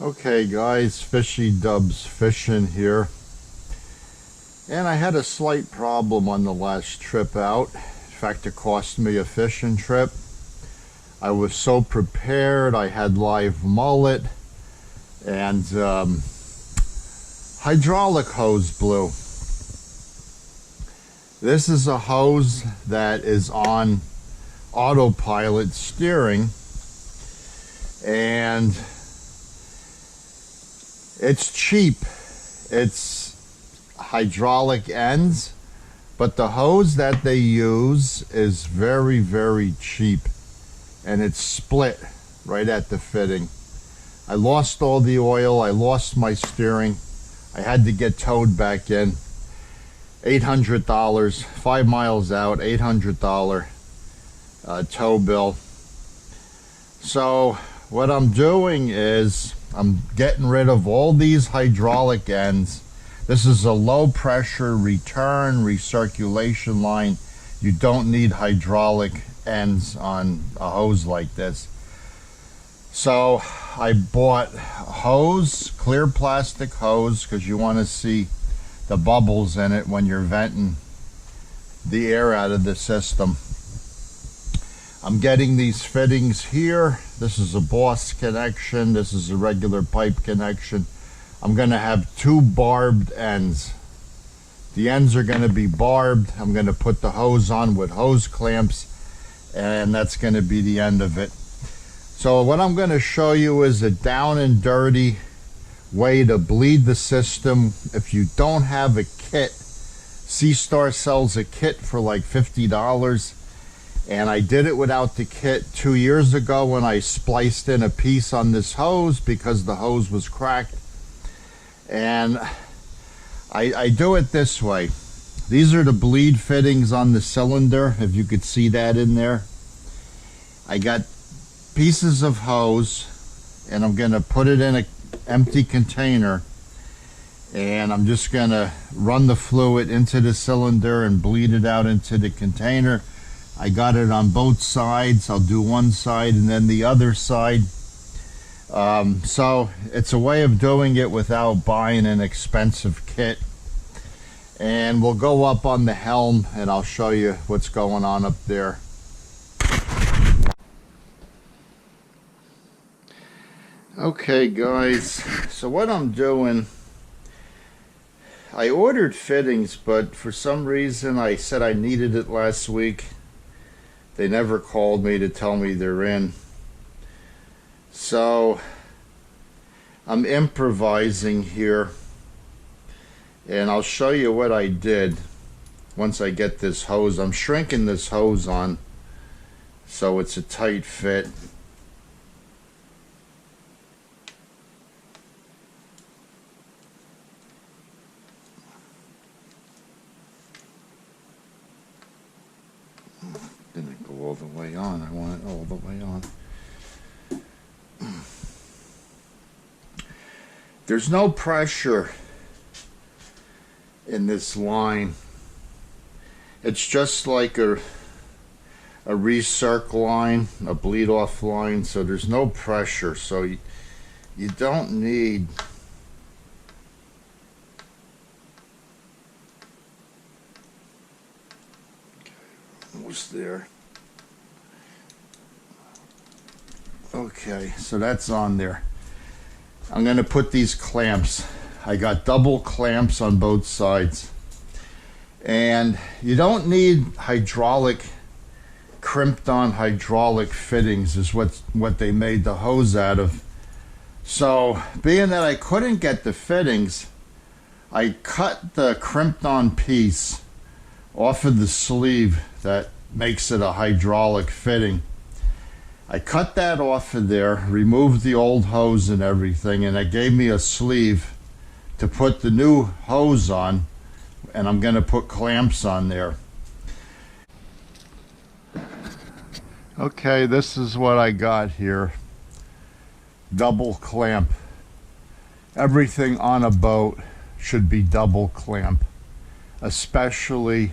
Okay guys, Fishy Dubs fishing here. And I had a slight problem on the last trip out. In fact, it cost me a fishing trip. I was so prepared. I had live mullet and hydraulic hose blew. This is a hose that is on autopilot steering, and it's cheap. It's hydraulic ends, but the hose that they use is very, very cheap, and it's split right at the fitting. I lost all the oil, I lost my steering, I had to get towed back in. $800, 5 miles out, $800 tow bill. So what I'm doing is I'm getting rid of all these hydraulic ends. This is a low pressure return recirculation line. You don't need hydraulic ends on a hose like this. So I bought a hose, clear plastic hose, because you want to see the bubbles in it when you're venting the air out of the system. I'm getting these fittings here. This is a Boss connection. This is a regular pipe connection. I'm going to have 2 barbed ends. The ends are going to be barbed. I'm going to put the hose on with hose clamps, and that's going to be the end of it. So what I'm going to show you is a down and dirty way to bleed the system. If you don't have a kit, Seastar sells a kit for like $50, and I did it without the kit 2 years ago when I spliced in a piece on this hose because the hose was cracked. And I do it this way. These are the bleed fittings on the cylinder, if you could see that in there. I got pieces of hose, and I'm going to put it in an empty container, and I'm just going to run the fluid into the cylinder and bleed it out into the container. I got it on both sides. I'll do one side and then the other side. So it's a way of doing it without buying an expensive kit. And we'll go up on the helm and I'll show you what's going on up there. Okay guys, so what I'm doing, I ordered fittings, but for some reason I said I needed it last week. They never called me to tell me they're in. So I'm improvising here, and I'll show you what I did once I get this hose. I'm shrinking this hose on so it's a tight fit. Didn't go all the way on. I want it all the way on. There's no pressure in this line. It's just like a recirc line, a bleed off line, so there's no pressure, so you don't need almost there. Okay, so that's on there. I'm going to put these clamps. I got double clamps on both sides. And you don't need hydraulic, crimped on hydraulic fittings is what they made the hose out of. So being that I couldn't get the fittings, I cut the crimped on piece off of the sleeve that makes it a hydraulic fitting. I cut that off of there, removed the old hose and everything, and it gave me a sleeve to put the new hose on, and I'm going to put clamps on there. Okay, this is what I got here. Double clamp. Everything on a boat should be double clamp, especially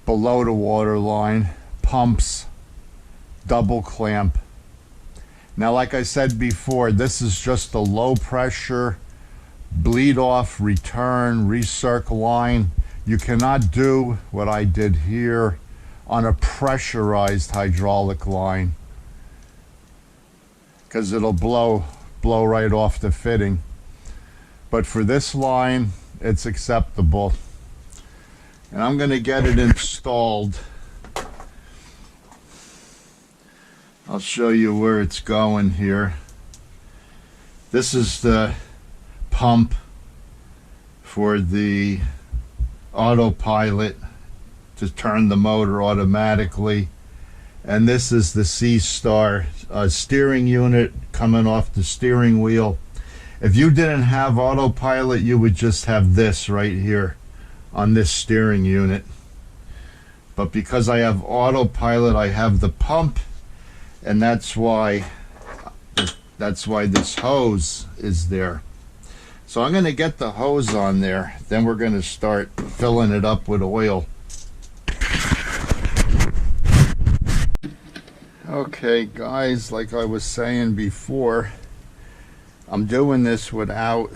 below the water line, pumps, double clamp. Now, like I said before, this is just a low pressure bleed off, return, recircle line. You cannot do what I did here on a pressurized hydraulic line, because it'll blow right off the fitting. But for this line, it's acceptable. And I'm going to get it installed. I'll show you where it's going here. This is the pump for the autopilot to turn the motor automatically, and this is the seastar steering unit coming off the steering wheel. If you didn't have autopilot, you would just have this right here on this steering unit, but because I have autopilot, I have the pump, and that's why this hose is there. So I'm going to get the hose on there, then we're going to start filling it up with oil. Okay guys, like I was saying before, I'm doing this without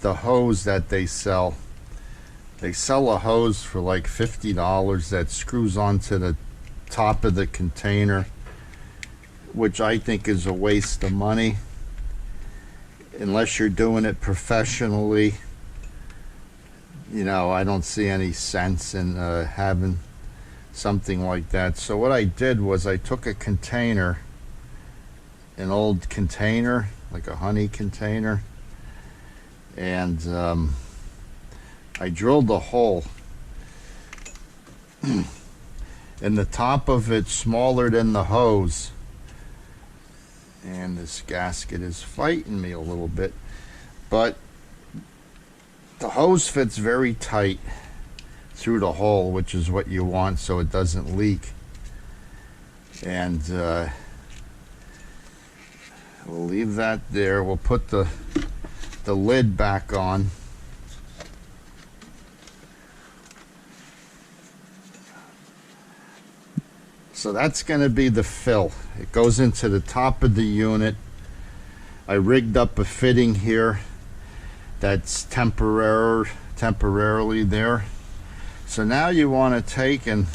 the hose that they sell. They sell a hose for like $50 that screws onto the top of the container, which I think is a waste of money. Unless you're doing it professionally, you know, I don't see any sense in having something like that. So what I did was I took a container, an old container, like a honey container, and I drilled a hole in the top of it, smaller than the hose. And this gasket is fighting me a little bit, but the hose fits very tight through the hole, which is what you want so it doesn't leak. And we'll leave that there. We'll put the lid back on. So that's going to be the fill. It goes into the top of the unit. I rigged up a fitting here that's temporarily there. So now you want to take and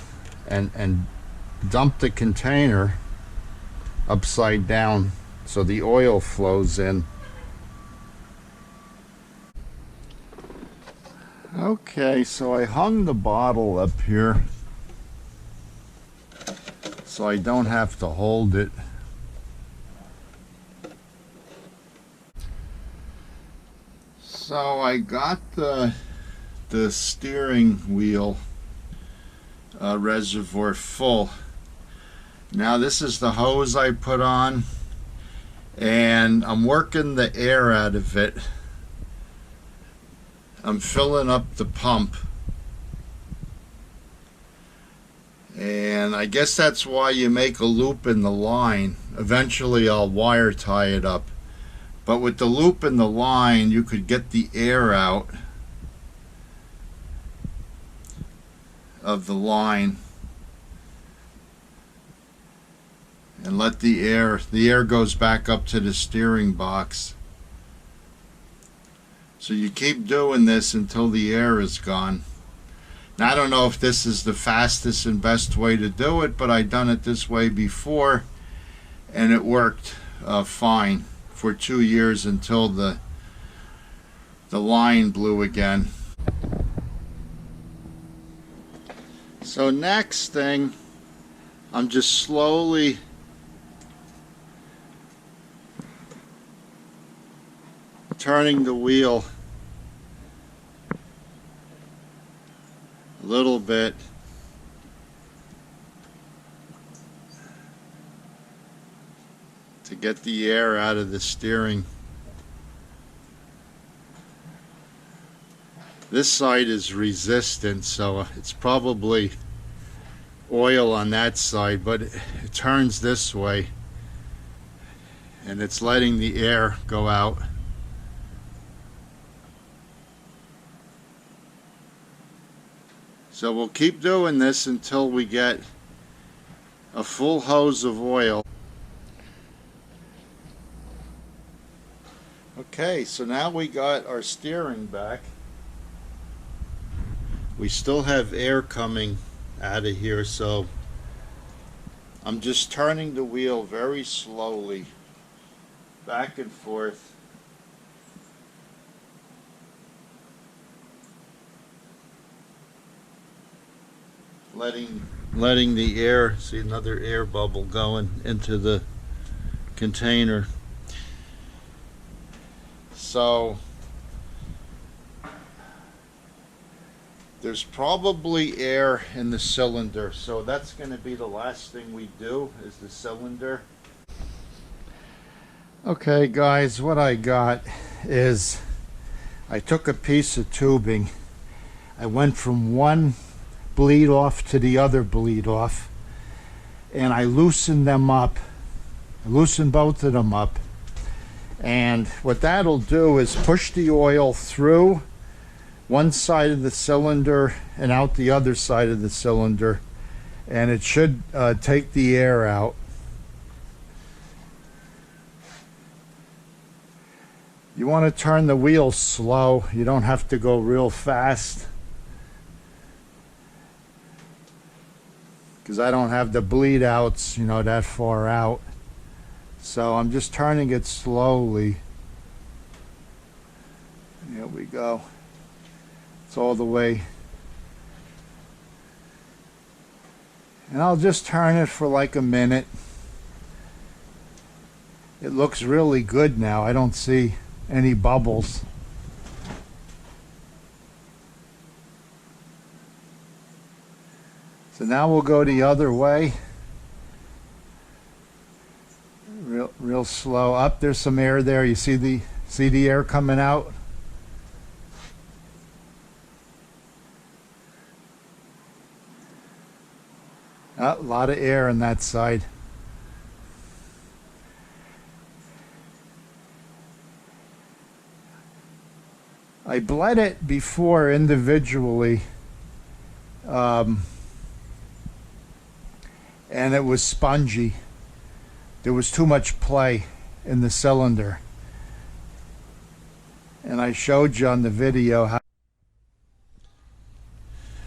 dump the container upside down so the oil flows in. Okay, so I hung the bottle up here so I don't have to hold it. So I got the steering wheel reservoir full. Now this is the hose I put on, and I'm working the air out of it. I'm filling up the pump. And I guess that's why you make a loop in the line. Eventually I'll wire tie it up. But with the loop in the line, you could get the air out of the line and let the air goes back up to the steering box. So you keep doing this until the air is gone. Now, I don't know if this is the fastest and best way to do it, but I've done it this way before, and it worked fine for 2 years until the line blew again. So next thing, I'm just slowly turning the wheel a little bit to get the air out of the steering. This side is resistant, so it's probably oil on that side, but it turns this way and it's letting the air go out. So we'll keep doing this until we get a full hose of oil. Okay, so now we got our steering back. We still have air coming out of here, so I'm just turning the wheel very slowly back and forth. Letting the air, see another air bubble going into the container. So there's probably air in the cylinder, so that's going to be the last thing we do, is the cylinder. Okay guys, what I got is I took a piece of tubing. I went from one bleed off to the other bleed off, and I loosened them up. I loosened both of them up, and what that'll do is push the oil through one side of the cylinder and out the other side of the cylinder, and it should take the air out. You want to turn the wheel slow. You don't have to go real fast, because I don't have the bleed outs, you know, that far out. So I'm just turning it slowly. Here we go. It's all the way. And I'll just turn it for like a minute. It looks really good now. I don't see any bubbles. So now we'll go the other way. Real slow. Up, there's some air there. You see the air coming out? A lot of air on that side. I bled it before individually, and it was spongy. There was too much play in the cylinder, and I showed you on the video how.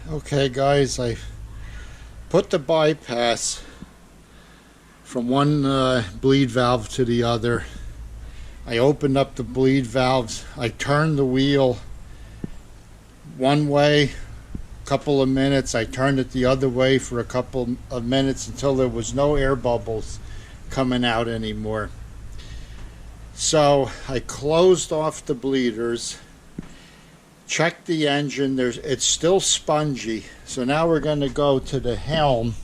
Okay guys, I put the bypass from one bleed valve to the other. I opened up the bleed valves. I turned the wheel one way a couple of minutes. I turned it the other way for a couple of minutes until there was no air bubbles coming out anymore. So I closed off the bleeders, checked the engine. It's still spongy. So now we're going to go to the helm,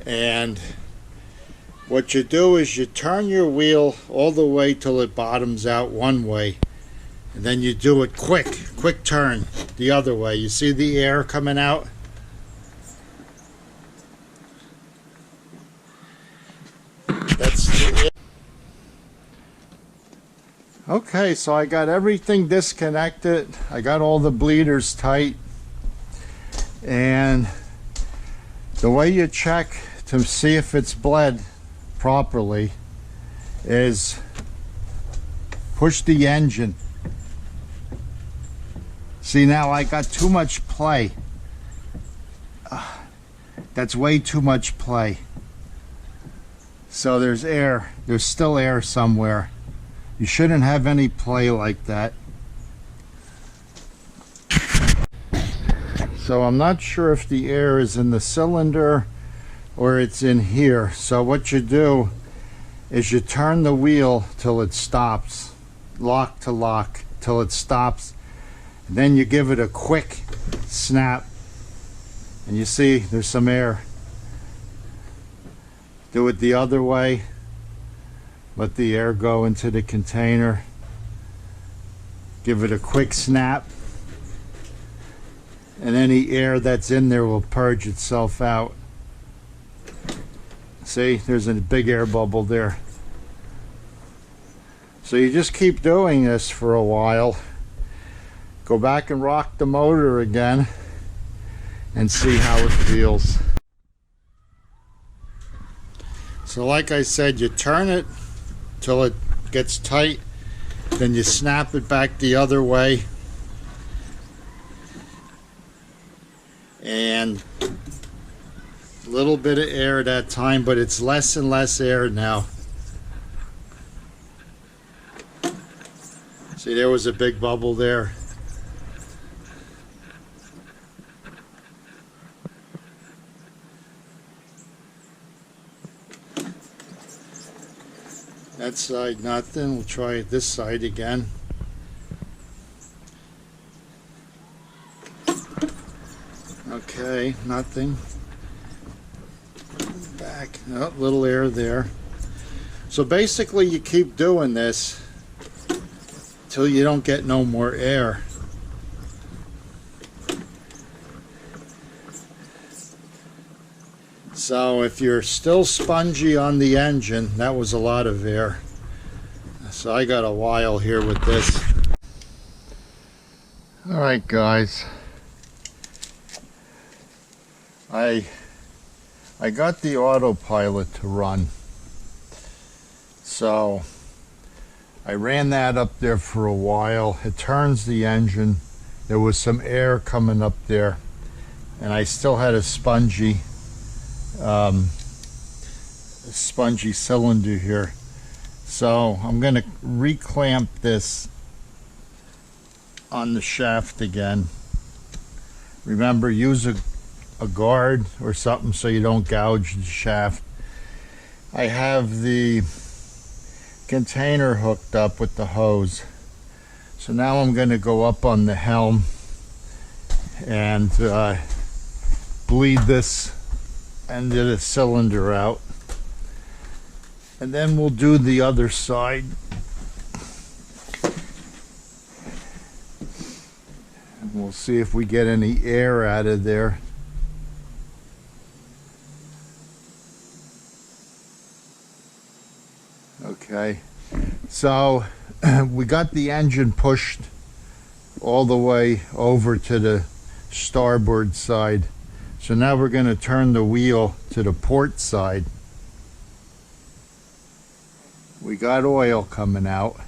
and what you do is you turn your wheel all the way till it bottoms out one way, and then you do it quick turn the other way. You see the air coming out? That's it. Okay, so I got everything disconnected. I got all the bleeders tight, and the way you check to see if it's bled properly is push the engine. See, now I got too much play. That's way too much play. So there's air. There's still air somewhere. You shouldn't have any play like that. So I'm not sure if the air is in the cylinder or it's in here. So what you do is you turn the wheel till it stops, lock to lock till it stops, and then you give it a quick snap, and you see there's some air. Do it the other way. Let the air go into the container. Give it a quick snap, and any air that's in there will purge itself out. See, there's a big air bubble there. So you just keep doing this for a while. Go back and rock the motor again and see how it feels. So like I said, you turn it till it gets tight, Then you snap it back the other way. And a little bit of air that time, but it's less and less air now. See, there was a big bubble there. That side, nothing. We'll try it this side again. Okay, nothing. Back, oh, little air there. So basically you keep doing this till you don't get no more air. So if you're still spongy on the engine, that was a lot of air. So I got a while here with this. Alright guys, I got the autopilot to run. So I ran that up there for a while. It turns the engine. There was some air coming up there, and I still had a spongy cylinder here. So I'm going to reclamp this on the shaft again. Remember, use a guard or something so you don't gouge the shaft. I have the container hooked up with the hose. So now I'm going to go up on the helm and bleed this end of the cylinder out, and then we'll do the other side. And we'll see if we get any air out of there. Okay, so we got the engine pushed all the way over to the starboard side. So now we're going to turn the wheel to the port side. We got oil coming out.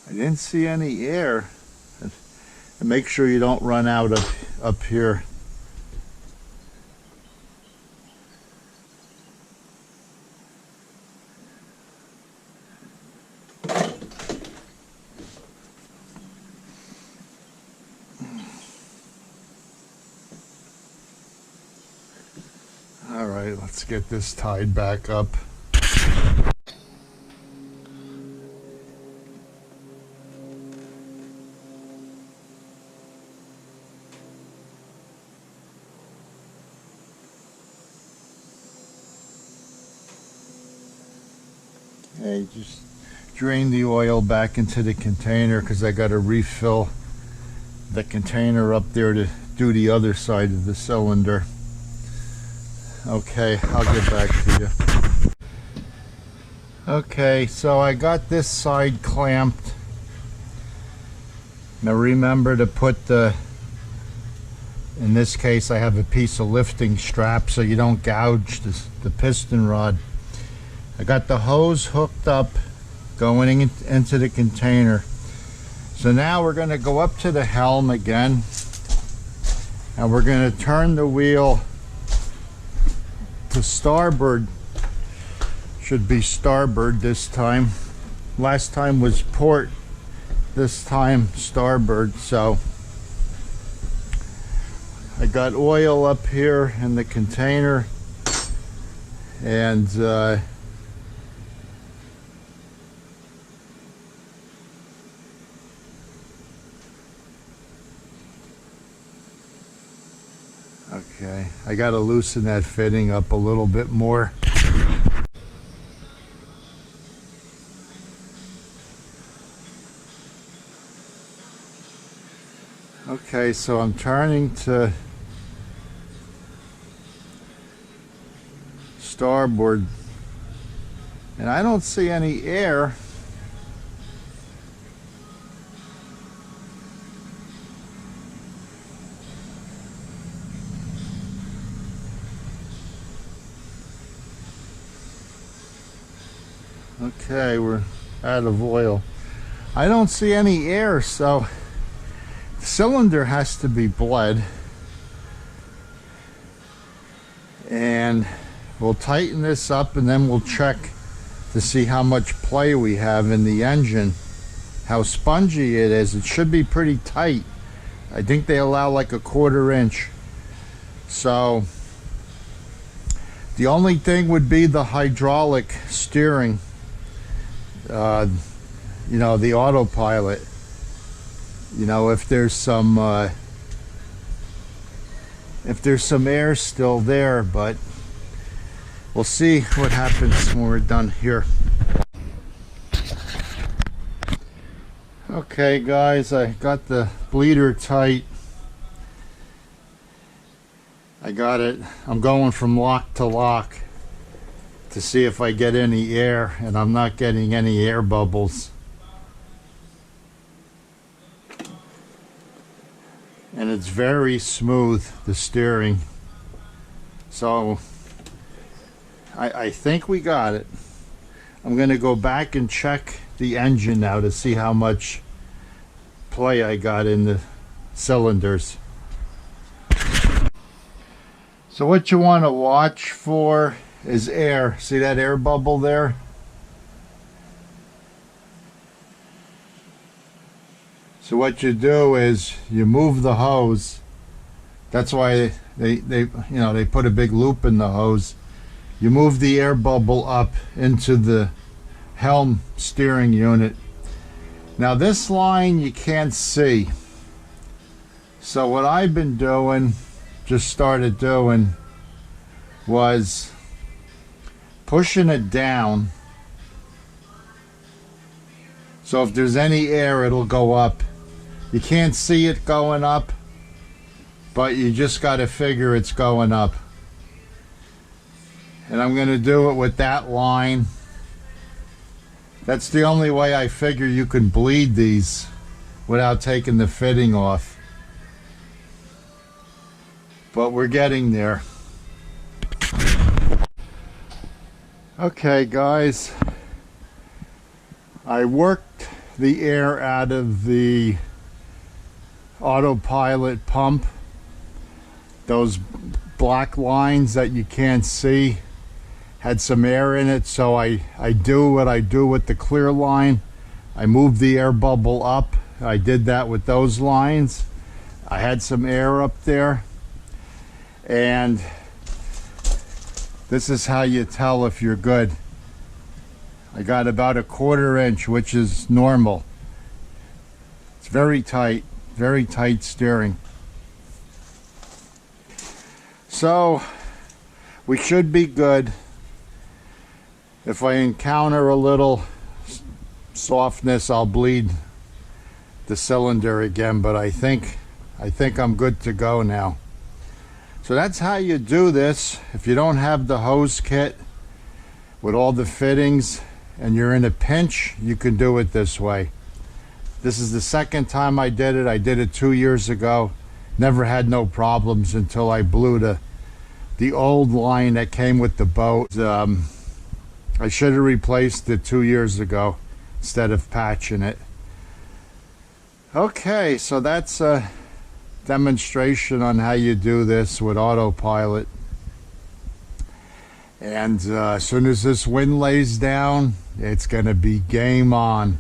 I didn't see any air. And make sure you don't run out up here. All right, let's get this tied back up. Okay, just drain the oil back into the container because I got to refill the container up there to do the other side of the cylinder. Okay, I'll get back to you. Okay, so I got this side clamped. Now remember to put the, in this case I have a piece of lifting strap so you don't gouge the piston rod. I got the hose hooked up going into the container. So now we're going to go up to the helm again, and we're going to turn the wheel to starboard. Should be starboard this time. Last time was port, this time starboard. So I got oil up here in the container, and okay, I got to loosen that fitting up a little bit more. Okay, so I'm turning to starboard, and I don't see any air. Okay, we're out of oil. I don't see any air, so the cylinder has to be bled. And we'll tighten this up and then we'll check to see how much play we have in the engine, how spongy it is. It should be pretty tight. I think they allow like a 1/4 inch. So the only thing would be the hydraulic steering, you know, the autopilot. You know, if there's some air still there, but we'll see what happens when we're done here. Okay guys, I got the bleeder tight. I got it. I'm going from lock to lock to see if I get any air, and I'm not getting any air bubbles. And it's very smooth, the steering. So I think we got it. I'm going to go back and check the engine now to see how much play I got in the cylinders. So what you want to watch for is air. See that air bubble there? So what you do is you move the hose. That's why they put a big loop in the hose. You move the air bubble up into the helm steering unit. Now this line you can't see. So what I've been doing, just started doing, was pushing it down. So if there's any air, it'll go up. You can't see it going up, but you just got to figure it's going up. And I'm going to do it with that line. That's the only way I figure you can bleed these without taking the fitting off. But we're getting there. Okay guys, I worked the air out of the autopilot pump. Those black lines that you can't see had some air in it, so I do what I do with the clear line. I move the air bubble up. I did that with those lines. I had some air up there, and this is how you tell if you're good. I got about a 1/4 inch, which is normal. It's very tight steering. So we should be good. If I encounter a little softness, I'll bleed the cylinder again, but I think I'm good to go now. So that's how you do this. If you don't have the hose kit with all the fittings and you're in a pinch, you can do it this way. This is the second time I did it. I did it 2 years ago. Never had no problems until I blew the old line that came with the boat. I should have replaced it 2 years ago instead of patching it. Okay, so that's a demonstration on how you do this with autopilot. And as soon as this wind lays down, it's going to be game on.